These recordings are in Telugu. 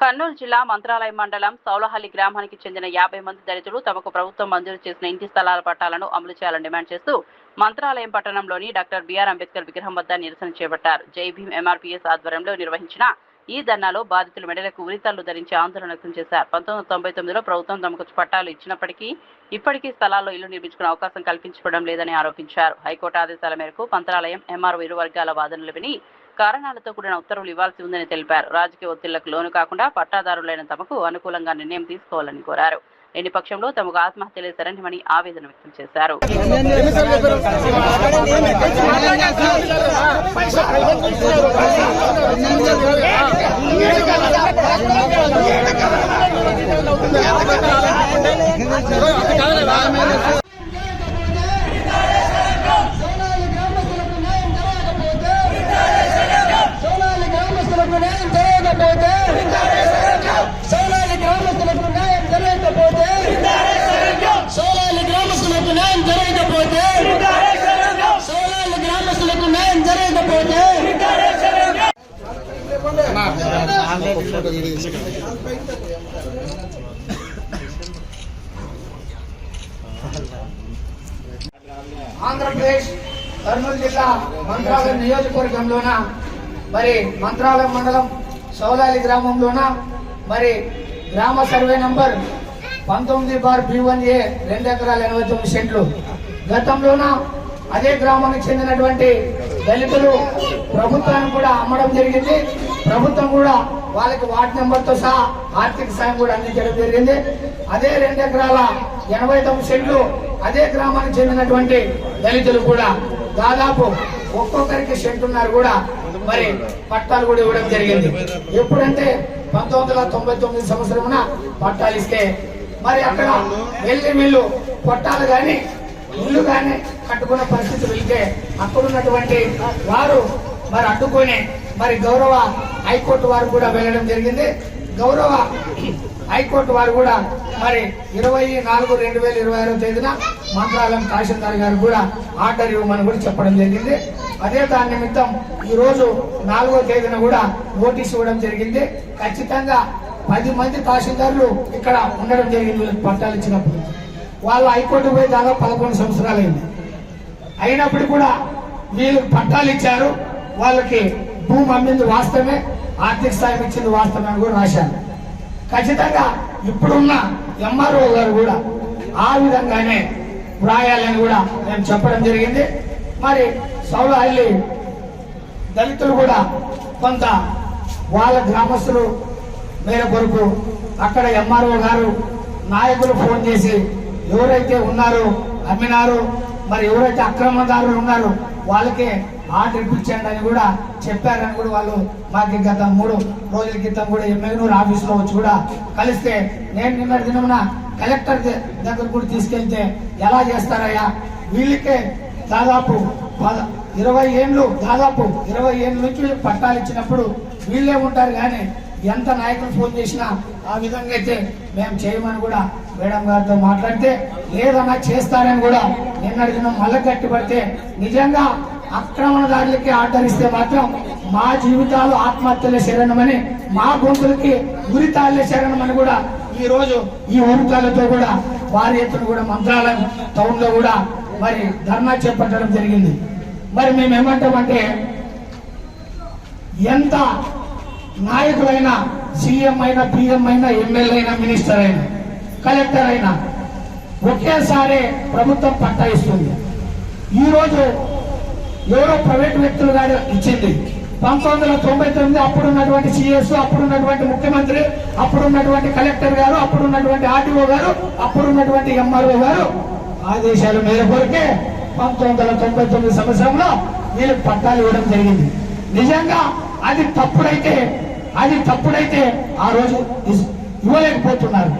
కర్నూలు జిల్లా మంత్రాలయం మండలం సౌలహల్లి గ్రామానికి చెందిన 50 మంది దళితులు తమకు ప్రభుత్వం మంజూరు చేసిన ఇంటి స్థలాల పట్టాలను అమలు చేయాలని డిమాండ్ చేస్తూ మంత్రాలయం పట్టణంలోని డాక్టర్ బిఆర్ అంబేద్కర్ విగ్రహం వద్ద నిరసన చేపట్టారు. జై భీమ్ ఎంఆర్పీఎస్ ఆధ్వర్యంలో నిర్వహించిన ఈ ధర్నాలో బాధితులు మెడలకు ఉరితాళ్లు ధరించి ఆందోళన వ్యక్తం చేశారు. 1999లో ప్రభుత్వం తమకు పట్టాలు ఇచ్చినప్పటికీ ఇప్పటికీ స్థలాల్లో ఇల్లు నిర్మించుకునే అవకాశం కల్పించడం లేదని ఆరోపించారు. హైకోర్టు ఆదేశాల మేరకు మంత్రాలయం ఎంఆర్ఓ ఇరు వర్గాల వాదనలు విని కారణాలతో కూడిన ఉత్తర్వులు ఇవ్వాల్సి ఉందని తెలిపారు. రాజకీయ ఒత్తిళ్లకు లోను కాకుండా పట్టాదారులైన తమకు అనుకూలంగా నిర్ణయం తీసుకోవాలని కోరారు. లేని పక్షంలో తమకు ఆత్మహత్యలే శరణ్యమని ఆవేదన వ్యక్తం చేశారు. ఆంధ్రప్రదేశ్ కర్నూలు జిల్లా మంత్రాలయం నియోజకవర్గంలోన మరి మంత్రాలయం మండలం సౌలాలి గ్రామంలోన మరి గ్రామ సర్వే నంబర్ 19/B1A 2 ఎకరాల 89 సెంట్లు. గతంలోన అదే గ్రామానికి చెందినటువంటి దళితులు ప్రభుత్వానికి కూడా అమ్మడం జరిగింది. ప్రభుత్వం కూడా వాళ్ళకి వార్డు నెంబర్తో సహా ఆర్థిక సాయం కూడా అందించడం జరిగింది. అదే 2 ఎకరాల 89 సెంట్లు అదే గ్రామానికి చెందినటువంటి దళితులు కూడా దాదాపు ఒక్కొక్కరికి సెంటున్నారు కూడా మరి పట్టాలు కూడా ఇవ్వడం జరిగింది. ఎప్పుడంటే 1999 సంవత్సరమున పట్టాలు ఇస్తే మరి అక్కడ వెళ్ళి వీళ్ళు పట్టాలు కానీ ఇల్లు కానీ కట్టుకున్న పరిస్థితి వెళ్తే అక్కడున్నటువంటి వారు మరి అడ్డుకొని మరి గౌరవ హైకోర్టు వారు కూడా వెళ్ళడం జరిగింది. గౌరవ హైకోర్టు వారు కూడా మరి 24/2026 తేదీన మంత్రాలయం తహసీల్దార్ గారు కూడా ఆర్డర్ ఇవ్వమని కూడా చెప్పడం జరిగింది. అదే దాని నిమిత్తం ఈ రోజు 4వ తేదీన కూడా నోటీస్ ఇవ్వడం జరిగింది. ఖచ్చితంగా 10 మంది తహసీల్దార్లు ఇక్కడ ఉండడం జరిగింది. వీళ్ళకి పట్టాలు ఇచ్చినప్పుడు వాళ్ళు హైకోర్టు పోయి దాదాపు 11 సంవత్సరాలు అయింది. అయినప్పుడు కూడా వీళ్ళకి పట్టాలు ఇచ్చారు. వాళ్ళకి భూమి అమ్మింది వాస్తవమే, ఆర్థిక సాయం ఇచ్చింది వాస్తవమే అని కూడా రాశారు. ఖచ్చితంగా ఇప్పుడున్న ఎంఆర్ఓ గారు కూడా ఆ విధంగానే వ్రాయాలని కూడా మేము చెప్పడం జరిగింది. మరి సౌలహల్లి దళితులు కూడా కొంత వాళ్ళ గ్రామస్తులు మేర కొరకు అక్కడ ఎంఆర్ఓ గారు నాయకులు ఫోన్ చేసి ఎవరైతే ఉన్నారో అమ్మినారో మరి ఎవరైతే అక్రమదారులు ఉన్నారో వాళ్ళకే ఆర్డర్ ఇప్పించండి అని కూడా చెప్పారని కూడా వాళ్ళు మాకు గత 3 రోజుల క్రితం కూడా ఎమ్మెగనూరు ఆఫీసులో వచ్చి కూడా కలిస్తే నేను నిన్నటి దినమున కలెక్టర్ దగ్గర కూడా తీసుకెళ్తే ఎలా చేస్తారయ్యా వీళ్ళకే దాదాపు 20 ఏళ్ళు నుంచి పట్టాలు ఇచ్చినప్పుడు వీళ్ళే ఉంటారు కానీ ఎంత నాయకులు ఫోన్ చేసినా ఆ విధంగా అయితే మేము చేయమని కూడా మేడం గారితో మాట్లాడితే లేదన్నా చేస్తారని కూడా నిన్నటి దినం మళ్ళీ కట్టిపడితే నిజంగా అక్రమణదారులకి ఆర్డర్ ఇస్తే మాత్రం మా జీవితాలు ఆత్మహత్యలే శరణమని మా గొంతులకి ఉరితాళ్లే శరణమని కూడా ఈ రోజు ఈ ఉరితాళ్లతో కూడా భారీ ఎత్తున కూడా మంత్రాలయం టౌన్ లో కూడా మరి ధర్నా చేపట్టడం జరిగింది. మరి మేము ఏమంటామంటే ఎంత నాయకులైనా సీఎం అయినా పిఎం అయినా ఎమ్మెల్యే అయినా మినిస్టర్ అయినా కలెక్టర్ అయినా ఒకేసారి ప్రభుత్వం పట్టా ఇస్తుంది. ఈరోజు ఎవరో ప్రైవేట్ వ్యక్తులు గారు ఇచ్చింది. 1999 అప్పుడున్నటువంటి సిఎస్, అప్పుడున్నటువంటి ముఖ్యమంత్రి, అప్పుడున్నటువంటి కలెక్టర్ గారు, అప్పుడున్నటువంటి ఆర్టీఓ గారు, అప్పుడున్నటువంటి ఎంఆర్ఓ గారు ఆదేశాల మేర కొరకే 1999 సంవత్సరంలో వీళ్ళకి పట్టాలు ఇవ్వడం జరిగింది. నిజంగా అది తప్పుడైతే ఆ రోజు ఇవ్వలేకపోతుంటారు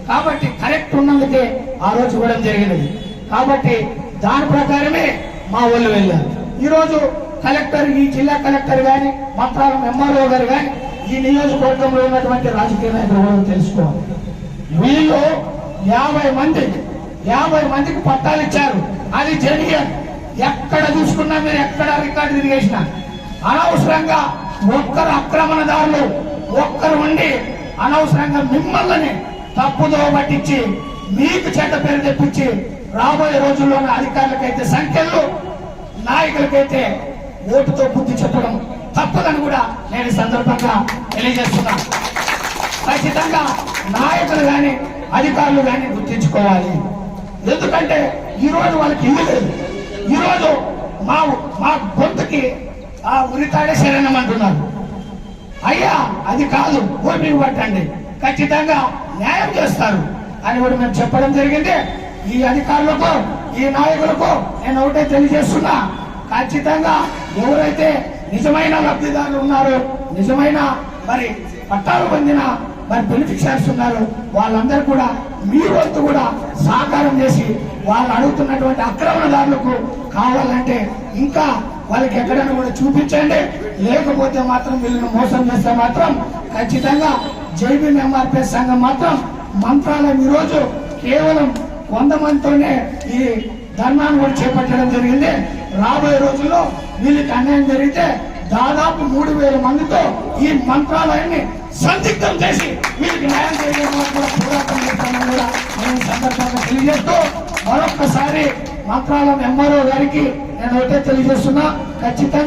కాబట్టి కరెక్ట్ ఉన్నందుకే ఆ రోజు ఇవ్వడం జరిగినది. కాబట్టి దాని ప్రకారమే మా వాళ్ళు వెళ్ళారు. ఈరోజు కలెక్టర్, ఈ జిల్లా కలెక్టర్ గాని, మంత్రాలయం ఎంఆర్ఓ గారు కానీ, ఈ నియోజకవర్గంలో ఉన్నటువంటి రాజకీయ నాయకులు తెలుసుకోవాలి. వీళ్ళు 50 మందికి పట్టాలు ఇచ్చారు. అది జెన్యూన్. ఎక్కడ చూసుకున్నా మీరు ఎక్కడ రికార్డు తిరిగేసిన అనవసరంగా ఒక్కరు అక్రమణదారులు ఉండి అనవసరంగా మిమ్మల్ని తప్పుదో పట్టించి మీకు చెడ్డ పేరు తెప్పించి రాబోయే రోజుల్లోనే అధికారులకైతే సంఖ్యలు, నాయకులకైతే ఓటుతో బుద్ధి చెప్పడం తప్పదని కూడా నేను ఈ సందర్భంగా తెలియజేస్తున్నా. ఖచ్చితంగా నాయకులు కానీ అధికారులు కానీ గుర్తించుకోవాలి. ఎందుకంటే ఈ రోజు వాళ్ళకి ఇల్లు లేదు. ఈ రోజు మా గొంతుకి ఆ ఉరితాడే శరణం అంటున్నారు. అయ్యా అది కాదు, ఓపిక పట్టండి, ఖచ్చితంగా న్యాయం చేస్తారు అని కూడా మేము చెప్పడం జరిగింది. ఈ అధికారులకు, ఈ నాయకులకు నేను ఒకటే తెలియజేస్తున్నా, ఖచ్చితంగా ఎవరైతే నిజమైన లబ్ధిదారులు ఉన్నారో, నిజమైన మరి పట్టాలు పొందిన మరి బెనిఫిషియర్స్ ఉన్నారు, వాళ్ళందరూ కూడా మీ వంతు కూడా సహకారం చేసి వాళ్ళు అడుగుతున్నటువంటి ఆక్రమణదారులకు కావాలంటే ఇంకా వాళ్ళకి ఎక్కడైనా కూడా చూపించండి. లేకపోతే మాత్రం వీళ్ళని మోసం చేస్తే మాత్రం ఖచ్చితంగా జైబీఎం ఎంఆర్పిఎస్ సంఘం మాత్రం మంత్రాలయం ఈరోజు కేవలం 100 మందితోనే ఈ ధర్నాన్ని కూడా చేపట్టడం జరిగింది. రాబోయే రోజుల్లో వీళ్ళకి అన్యాయం జరిగితే దాదాపు 3000 మందితో ఈ మంత్రాలయాన్ని సందిగ్ధం చేసి వీళ్ళకి న్యాయం చేయడం కూడా పోరాటం చేస్తామని కూడా నేను సందర్భంగా తెలియజేస్తూ మరొక్కసారి మంత్రాలయం ఎంఆర్ఓ గారికి నేను ఒకటే తెలియజేస్తున్నా, ఖచ్చితంగా